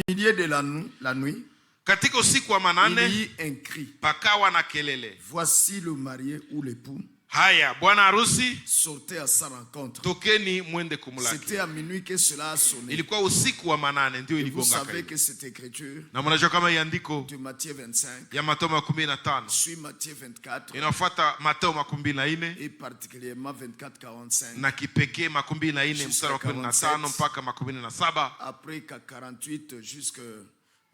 milieu de la nuit, katika usiku wa il y manane eut un cri. pakawa na kelele. Voici le marié ou l'époux Haya, bwana harusi sortait à sa rencontre. tokeni mwende kumulaki. C'était à minuit que cela a sonné. Ilikuwa usiku wa manane ndio Et vous iligonga savez kaili. que cette écriture Na mnajua kama iandiko de Matthieu 25 ya Mathayo 15 suit Matthieu 24 inafuata Mathayo 24 et particulièrement 24-45. na kipekee 24 mstari wa 15 mpaka 27. Après qu'à 48 jusque,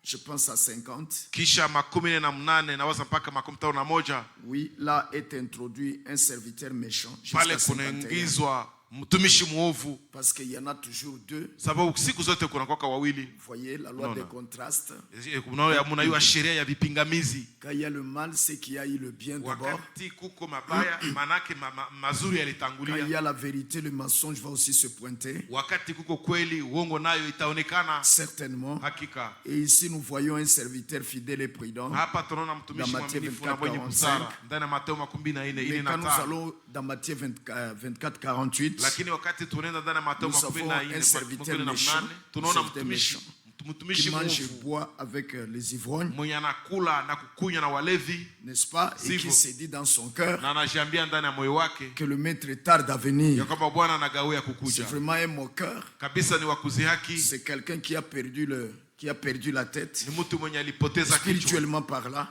je pense à 50. Kisha 18 na waza mpaka 51. Oui, là est introduit un serviteur méchant. Pale Jusqu'à 51. kunaingizwa mtumishi muovu, Parce qu'il y en a toujours deux. sababu siku zote kuna kwaka wawili. Vous voyez la loi Non, des non. contrastes. Mnaiwa sheria ya vipingamizi. Quand il y a le mal, c'est qu'il y a eu le bien d'abord. Wakati kuko mabaya manake mazuri Quand il y yalitangulia. a la vérité, le mensonge va aussi se pointer. Wakati kuko kweli, uongo nayo itaonekana. Certainement. Hakika. Et ici, nous voyons un serviteur fidèle et prudent. Hapa tunaona mtumishi Dans Matthieu mwaminifu na mwenye 24, busara ndani ya Mathayo Mais quand nous 24. allons dans Matthieu 24, 48, Lakini wakati tunaenda ndani ya Mathayo nous avons un serviteur méchant, 24, tunaona serviteur méchant, mtumishi qui mange et mwovu boit avec les ivrognes, mwenye anakula na kukunywa na walevi, n'est-ce pas? Et qui Sivyo. se dit dans son cœur na anajiambia ndani ya moyo wake que le maître tarde à ya venir. kwamba Bwana anagawia C'est kukuja. vraiment un moqueur. Kabisa ni wakuzihaki, C'est quelqu'un qui a perdu la tête, ni mtu mwenye alipoteza kichwa spirituellement parlant,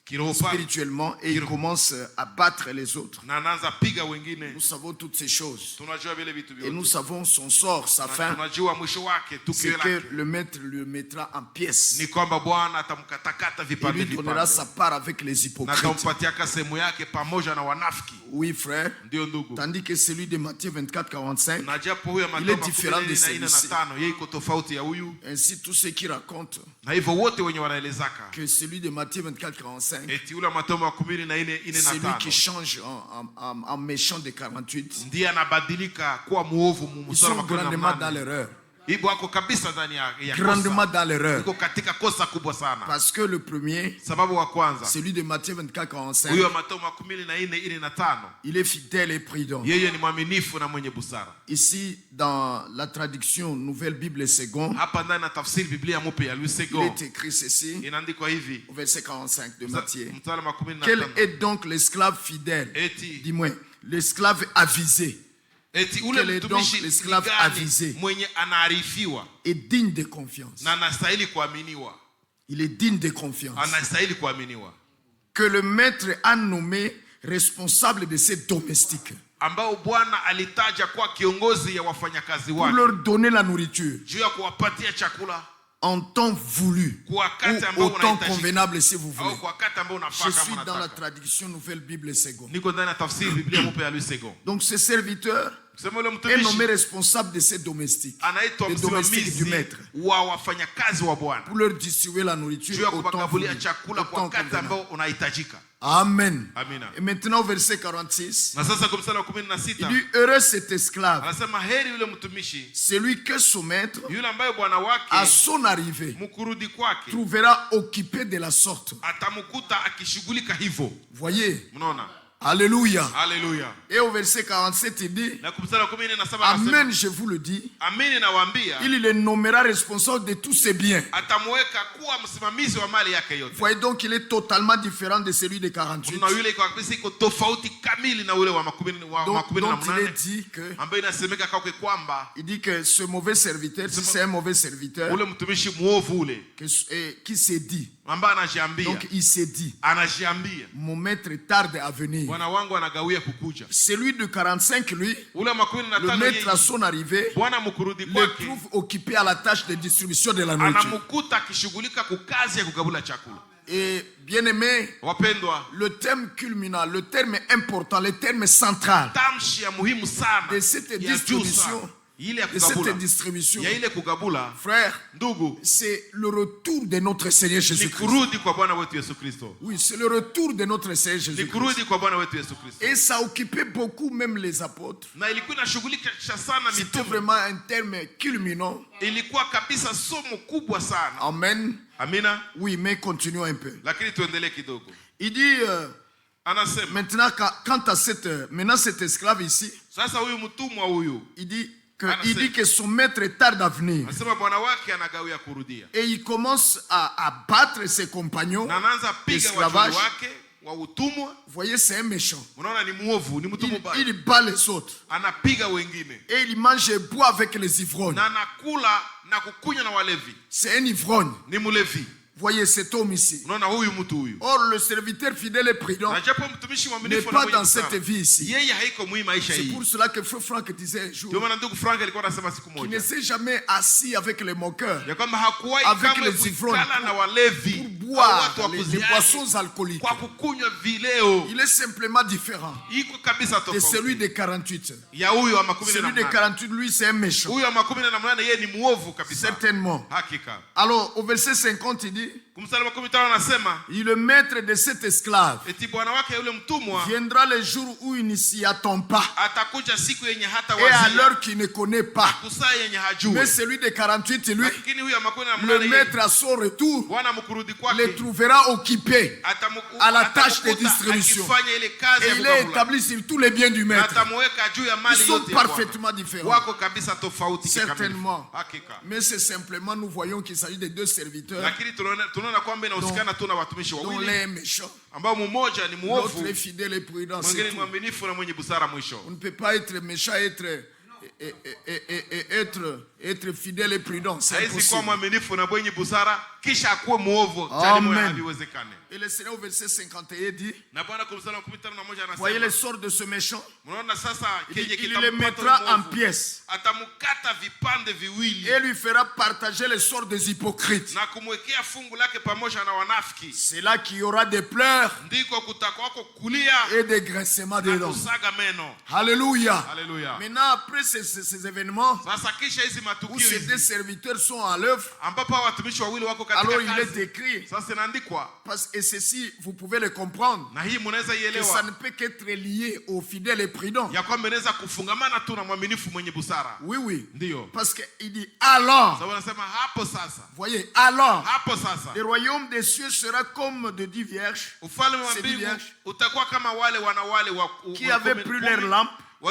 kiroho pale, spirituellement, et il commence à battre les autres. na anaanza piga wengine. Nous savons toutes ces choses. Tunajua vile vitu Et nous vyote, savons son sort, sa na fin. tunajua mwisho wake, C'est tukio que lake le maître le mettra en pièces. ni kwamba Bwana atamkatakata Il vipande lui donnera vipande sa part avec les na hypocrites. atampatia sehemu yake pamoja na wanafiki. Oui, frère. Ndio ndugu, Tandis que celui de Matthieu 24, 45, na japo huyo Il est Mathayo différent de celui-ci. 25 yeye iko tofauti ya huyu, ainsi tous ceux qui racontent na hivyo wote wenye wanaelezaka que celui de Matthieu 24, 45, eti ule Mathayo 24 c'est lui qui 45 change en méchant de 48. ndiye anabadilika kuwa muovu Ils mstari sont wa grandement dans 48. l'erreur. Hivyo ako kabisa ndani ya Grandement kosa, dans l'erreur. iko katika kosa kubwa sana. Parce que le premier, Sababu wa kwanza, celui de Matthieu 24, 45, huyo Mathayo 24 il est fidèle et prudent. yeye ni mwaminifu na mwenye busara. Ici, dans la traduction Nouvelle Bible Seconde, Hapa ndani na tafsiri Biblia mpya ya Louis il Segond est écrit ceci, inaandikwa hivi, au verset 45 de Matthieu. mstari wa Quel 15, est donc l'esclave fidèle? eti Dis-moi, l'esclave avisé eti ule Quel est donc mtumishi l'esclave gani avisé? mwenye anaarifiwa est digne de confiance. na anastahili kuaminiwa, Il est digne de confiance. anastahili kuaminiwa, Que le maître a nommé responsable de ses domestiques ambao Bwana alitaja kwa kiongozi ya wafanyakazi pour wake leur donner la nourriture juu ya kuwapatia chakula en temps voulu kwa wakati ou ambao au temps unahitajika convenable si vous voulez. au kwa wakati ambao Je unafaa suis kama dans la unataka. traduction Nouvelle Bible Seconde. Niko ndani ya tafsiri Biblia mpya ya Louis Segond. Donc ce serviteur Kusema ule est nommé mtumishi responsable de ses domestiques, anaitwa des domestiques du msimamizi maître, wa wafanyakazi wa Bwana pour leur distribuer la juu nourriture ya au temps voulu, kupakabulia au chakula kwa temps wakati convenable. ambao unahitajika. Amen. Amina. Et maintenant au verset 46, Na sasa kwa mstari wa il 16 dit heureux cet esclave, anasema heri yule mtumishi celui que son maître yule ambaye bwana à wake son arrivée mkurudi kwake trouvera occupé de la sorte. atamkuta akishughulika hivyo. Voyez, Mnaona? alléluia. Haleluya. Et au verset 47, il dit Na kwa mstari wa 17 anasema amen, je vous le dis, amini nawaambia il le nommera responsable de tous ses biens. atamweka kuwa msimamizi wa mali yake yote. Voyez donc, il est totalement différent de celui de 48. Na yule kwa kabisa iko tofauti kamili na ule wa makumi Donc il na est dit que ambaye inasemeka kwake kwamba il dit que ce mauvais serviteur, si c'est un mauvais serviteur, ule mtumishi muovu ule qui s'est dit, ambaye anajiambia donc il s'est dit, anajiambia mon maître tarde à venir. bwana wangu anagawia kukuja. Celui de 45, lui, Ule makumi na le tano maître à yeye son arrivée, bwana mkurudi le kwake trouve occupé à la tâche de distribution de la nourriture. anamkuta akishughulika kukazi ya kugabula chakula. Et bien aimé, Wapendwa, le terme culminant, le terme important, le terme central tamshi ya muhimu sana de cette ya juu distribution, sana ile ya de cette kugabula distribution, ya ile kugabula, frère, ndugu, c'est le retour de notre Seigneur ni Jésus-Christ. kurudi kwa Bwana wetu Yesu Kristo, Oui, c'est le retour de notre Seigneur ni Jésus-Christ. kurudi kwa Bwana wetu Yesu Kristo. Et ça occupait beaucoup même les apôtres. Na ilikuwa inashughulikisha sana C'était mitume, vraiment un terme culminant. ilikuwa kabisa somo kubwa sana. Amen. Amina. Oui, mais continuons un peu. Lakini tuendelee kidogo. Il dit, Anasema maintenant, quant à maintenant cet esclave ici, sasa huyu mtumwa huyu il dit, qu'il dit que son maître tarde à venir. Anasema bwana wake anagawia kurudia. Et il commence à battre ses compagnons Na anaanza piga d'esclavage. watu wake wa utumwa. Vous voyez, c'est un méchant. Unaona ni muovu, ni mtu mubaya. Il bat les autres. Anapiga wengine. Et il mange et boit avec les ivrognes. Na anakula na kukunywa na walevi. C'est un ivrogne. Ni mulevi. Voyez cet homme ici. Unaona huyu mtu huyu. Or, le serviteur fidèle et prudent Na japo mtumishi n'est mwaminifu pas dans cette vie ici. Yeye haiko mwi maisha C'est hii. pour cela que Frère Franck disait un jour Ndio maana ndugu Frank alikuwa anasema siku qu'il ne moja. s'est jamais assis avec les moqueurs, Ya kwamba hakuwahi avec kama les ivrognes, kukala na walevi. pour boire Watu wa les kuziaji, boissons alcooliques. kwa kukunywa vileo. Il est simplement différent Iko kabisa de celui tofauti. de 48. Ya huyu wa makumi Celui na de nane. 48, lui, c'est un méchant. Huyu wa makumi na nane yeye ni muovu kabisa. Certainement. Hakika. Alors, au verset 50, il dit, Kumsala makumi tano anasema et le maître de cet esclave eti bwana wake yule mtumwa viendra le jour où il ne s'y attend pas atakuja siku yenye hata et à wazia. l'heure qu'il ne connaît pas. Kusaa yenye hajui. Mais celui de 48, lui, Lakini huyu wa makumi na le nane yeye maître à son retour bwana mkurudi le kwake trouvera occupé à la tâche de atamukuta distribution. akifanya ile kazi Et ya il est kugabula. établi sur tous les biens du Na maître. atamuweka juu ya Ils mali sont yote ya Bwana. parfaitement différents. Wako kabisa tofauti kikamilifu. Certainement. Hakika. Mais c'est simplement, nous voyons qu'il s'agit de deux serviteurs Lakini tunaona kwamba inahusikana tu na watumishi dont wawili l'un est méchant, ambao mmoja ni l'autre muovu, est fidèle et prudent. mwingine C'est ni tout. mwaminifu na mwenye busara mwisho. On ne peut pas être méchant et être fidèle et prudent. C'est Haizi kuwa impossible. mwaminifu na mwenye busara kisha akuwe muovu. Jani moja Amen. haliwezekane. Et le Seigneur au verset 51 dit, Na Bwana kwa mstari wa 15 voyez le anasema, sort de ce méchant. unaona sasa Il kenye le kitampata mettra en muovu. pièces Atamukata vipande viwili et lui fera partager le sort des hypocrites. na kumwekea fungu lake pamoja na wanafiki. C'est là qu'il y aura des pleurs Ndiko kutakwako kulia et des graissements na de dents. kusaga meno. Alléluia. Haleluya. Maintenant, après ces événements Sasa kisha hizi où matukio ces deux hizi serviteurs sont à l'œuvre, ambapo hawa watumishi wawili wako katika alors il est kazi. écrit, Sasa inaandikwa et ceci, vous pouvez le comprendre, na hii mnaweza que ça ielewa ne peut qu'être lié au fidèle et prudent. ya kwamba inaweza kufungamana tu na mwaminifu mwenye busara. Oui, oui. Ndio. Parce qu'il dit, alors, Sababu anasema hapo sasa. voyez, alors, Hapo sasa. le royaume des cieux sera comme de 10 vierges Ufalme wa C'est mbingu vierge. utakuwa kama wale wanawale wa qui avaient pris leur lampe pour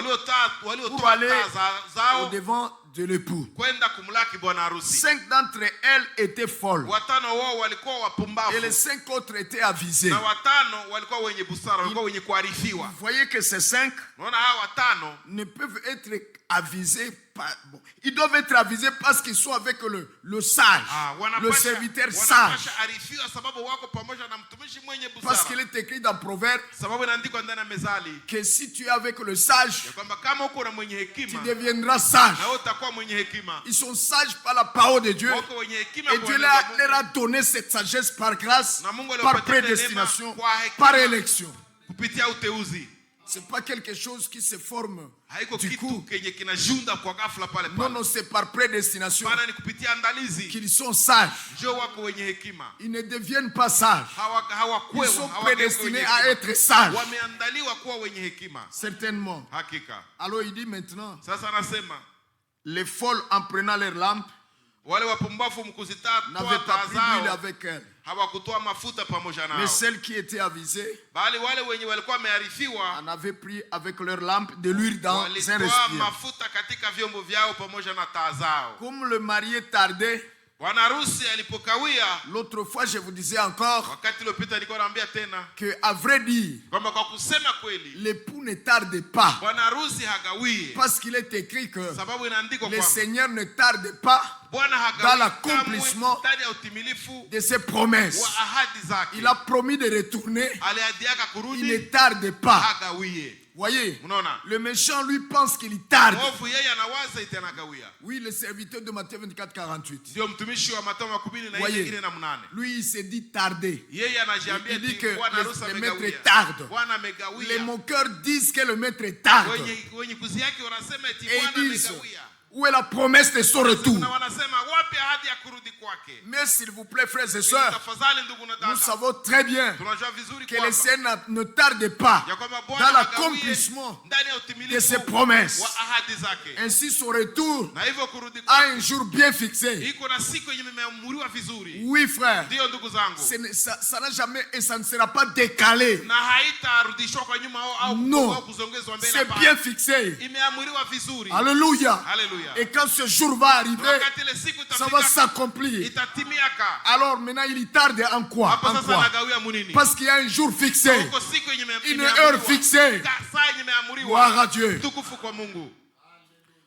waliotoa aller taa au zao devant de l'époux. kwenda kumlaki bwana harusi. 5 d'entre elles étaient folles Watano wao walikuwa et les wapumbavu 5 autres étaient avisées. na watano walikuwa wenye busara, walikuwa wenye kuarifiwa. Vous voyez que ces 5 Unaona hawa watano ne peuvent être avisés par, bon, ils doivent être avisés parce qu'ils sont avec le sage, le serviteur sage. arifiwa sababu wako pamoja na mtumishi mwenye Parce qu'il busara. est écrit dans Proverbe Sababu inaandikwa ndani ya Mezali que si tu es avec le sage, ya kwamba kama uko na mwenye tu hekima deviendras sage. na wewe utakuwa mwenye hekima. Ils sont sages par la parole de Dieu. Wako wenye hekima Et kwa Dieu neno la Mungu. leur a donné cette sagesse par grâce, Na Mungu par aliwapatia prédestination, neema kwa hekima. par élection. Kupitia uteuzi. Ce n'est pas quelque chose qui se forme Haiko du kitu coup. kenye kinajunda kwa ghafla pale Non, pale. non, c'est par prédestination Bana ni kupitia andalizi. qu'ils sont sages. Njoo wako wenye hekima. Ils ne deviennent pas sages. Hawakwewa, Ils sont hawageuka prédestinés wenye à hekima. être sages. Wameandaliwa kuwa wenye hekima. Certainement. Hakika. Alors il dit maintenant, Sasa anasema les folles en prenant leur lampe wale wapumbavu mkuzitoa n'avaient pas taa pris l'huile zao avec elles. hawakutoa mafuta pamoja Mais nao, celles qui étaient avisées bali wale wenye walikuwa wamearifiwa en avaient pris avec leur lampe de l'huile dans un walitoa respire. mafuta katika vyombo vyao pamoja na taa zao. Comme le marié tardait, Bwana harusi alipokawia, l'autre fois je vous disais encore wakati uliopita nilikuwa naambia tena que, à vrai dire, kwamba kwa kusema kweli l'époux ne tarde pas. bwana harusi hagawie, Parce qu'il est écrit que sababu inaandikwa le kwamba Seigneur ne tarde pas Bwana dans hagawie l'accomplissement kamwe ndani ya utimilifu de ses promesses. wa ahadi zake. Il a promis de retourner, Aliadiaka il ne kurudi, tarde pas. hagawie. Voyez, Unaona? le méchant lui pense qu'il tarde. Mwovu yeye anawaza iti anagawia. Oui, le serviteur de Matthieu 24, 48. Ndio mtumishi wa Mathayo 14 Voyez, na 8. lui il s'est dit tarder. Yeye anajiambia Il dit eti que bwana harusi le maître amegawia. tarde. Bwana Les amegawia. moqueurs disent que le maître tarde. Wenye kuzi yake wanasema eti Et bwana ils disent, amegawia. où est la promesse de son retour? Na wanasema wapi ahadi ya kurudi kwake? Mais s'il vous plaît, frères et sœurs, nous savons très bien que le Seigneur ne tarde pas dans l'accomplissement de ses promesses. Ainsi, son retour a un jour bien fixé. Oui, frère. Ça n'a jamais et ça ne sera pas décalé. Non, c'est bien fixé. Alléluia. Et quand ce jour va arriver, ça va s'accomplir. Alors maintenant, il tarde en quoi? Parce qu'il y a un jour fixé, une heure fixée. Gloire à Dieu.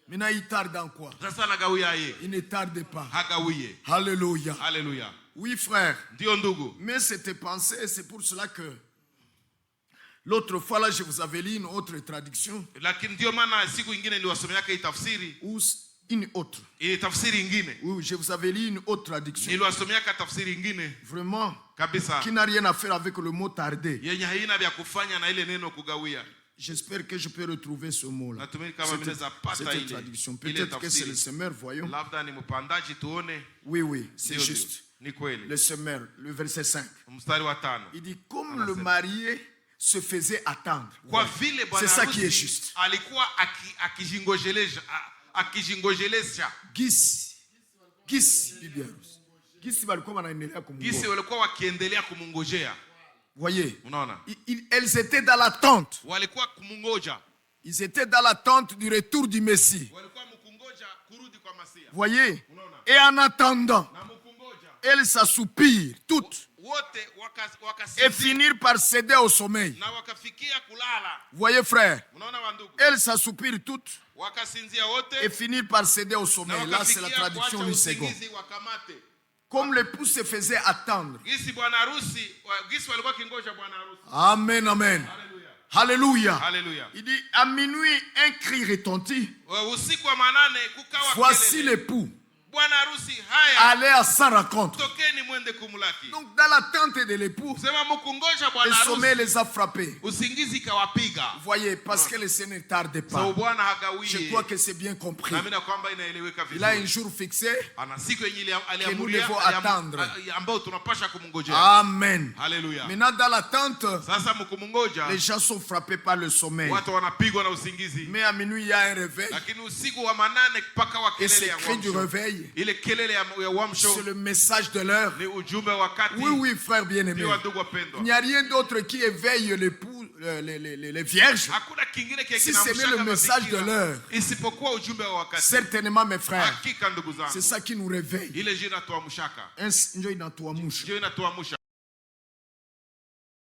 Maintenant, il tarde en quoi? Il ne tarde pas. Alléluia. Oui, frère. Mais c'était pensé, c'est pour cela que l'autre fois, là, je vous avais lu une autre traduction. Ou une autre. Oui, je vous avais lu une autre traduction. Vraiment, qui n'a rien à faire avec le mot tarder. J'espère que je peux retrouver ce mot-là. Cette traduction. Peut-être que c'est le semeur, voyons. Oui, c'est juste. Le semeur, le verset 5. Il dit, comme le marié se faisait attendre. C'est ça qui est juste. Gisi bibi harusi. Gisi walikuwa wanaendelea kumngojea. Voyez, elles étaient dans l'attente. Ils étaient dans l'attente du retour du Messie. Voyez, et en attendant, elles s'assoupirent toutes et finirent par céder au sommeil. Voyez, frère, elles s'assoupirent toutes et finirent par céder au sommeil. Là, c'est la traduction du second. Comme l'époux se faisait attendre. Amen, amen. Alléluia. Il dit, à minuit, un cri retentit. Voici l'époux. Allez à sa rencontre. Donc dans l'attente de l'époux, le sommeil les a frappés. Voyez, parce que le Seigneur ne tarde pas. Je crois que c'est bien compris. Il a un jour fixé que nous devons attendre. Amen. Maintenant dans l'attente, les gens sont frappés par le sommeil. Mais à minuit il y a un réveil. Et ce cri du réveil, c'est le message de l'heure. Oui, frère bien-aimé. Il n'y a rien d'autre qui éveille l'époux, les vierges. Si ce n'est le message de l'heure. Certainement, mes frères. C'est ça qui nous réveille.